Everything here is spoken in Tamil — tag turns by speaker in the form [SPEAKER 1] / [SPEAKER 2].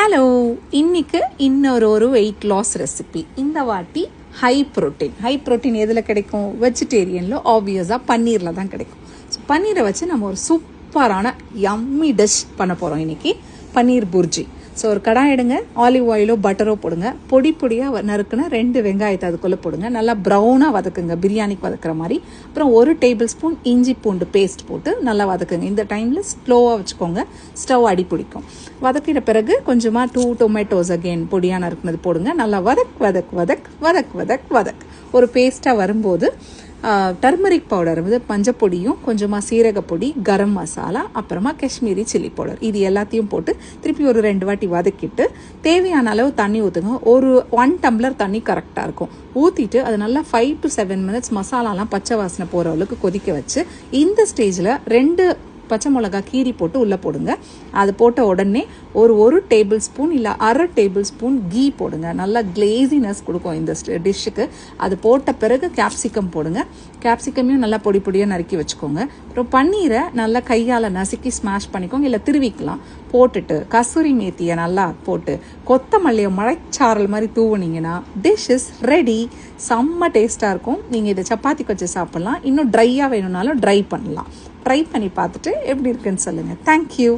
[SPEAKER 1] ஹலோ, இன்னைக்கு இன்னொரு வெயிட் லாஸ் ரெசிபி. இந்த வாட்டி ஹை ப்ரோட்டீன் எதில் கிடைக்கும்? வெஜிடேரியனில் ஆப்வியஸாக பன்னீரில் தான் கிடைக்கும். ஸோ பன்னீரை வச்சு நம்ம ஒரு சூப்பரான யம்மி டிஷ் பண்ண போகிறோம் இன்னைக்கு. பன்னீர் புர்ஜி. ஸோ ஒரு கடாய் எடுங்க, ஆலிவ் ஆயிலோ பட்டரோ போடுங்க. பொடியாக நறுக்குன 2 வெங்காயத்தை அதுக்குள்ளே போடுங்க. நல்லா ப்ரௌனாக வதக்குங்க, பிரியாணிக்கு வதக்குற மாதிரி. அப்புறம் 1 டேபிள் ஸ்பூன் இஞ்சி பூண்டு பேஸ்ட் போட்டு நல்லா வதக்குங்க. இந்த டைமில் ஸ்லோவாக வச்சுக்கோங்க, ஸ்டவ் அடி பிடிக்கும். வதக்கின பிறகு கொஞ்சமாக 2 டொமேட்டோஸ் அகெயின் பொடியாக நறுக்குனது போடுங்க. நல்லா வதக் ஒரு பேஸ்ட்டாக வரும்போது டர்மரிக் பவுடர் வந்து மஞ்சப்பொடியும் கொஞ்சமாக சீரகப்பொடி, கரம் மசாலா, அப்புறமா காஷ்மீரி சில்லி பவுடர், இது எல்லாத்தையும் போட்டு திருப்பி ஒரு 2 வாட்டி வதக்கிட்டு தேவையான அளவு தண்ணி ஊற்றுங்க. ஒரு 1 டம்ளர் தண்ணி கரெக்டாக இருக்கும். ஊற்றிட்டு அது நல்லா 5 to 7 மினிட்ஸ் மசாலாலாம் பச்சை வாசனை போகிற அளவுக்கு கொதிக்க வச்சு இந்த ஸ்டேஜில் 2 பச்சை மிளகா கீரி போட்டு உள்ளே போடுங்க. அது போட்ட உடனே ஒரு டேபிள் ஸ்பூன் இல்லை அரை டேபிள் ஸ்பூன் கீ போடுங்க. நல்லா கிளேசினஸ் கொடுக்கும் இந்த டிஷ்ஷுக்கு. அது போட்ட பிறகு கேப்சிகம் போடுங்க. கேப்சிகமையும் நல்லா பொடியாக நறுக்கி வச்சுக்கோங்க. அப்புறம் பன்னீரை நல்லா கையால் நசுக்கி ஸ்மாஷ் பண்ணிக்கோங்க, இல்லை திருவிக்கலாம். போட்டுட்டு கசூரி மேத்தியை நல்லா போட்டு கொத்தமல்லியை மழைச்சாரல் மாதிரி தூவுனீங்கன்னா டிஷ் இஸ் ரெடி. செம்ம டேஸ்ட்டாக இருக்கும். நீங்கள் இதை சப்பாத்திக்கு வச்சு சாப்பிட்லாம். இன்னும் ட்ரையாக வேணும்னாலும் ட்ரை பண்ணலாம். ட்ரை பண்ணி பார்த்துட்டு எப்படி இருக்குன்னு சொல்லுங்கள். தேங்க்யூ.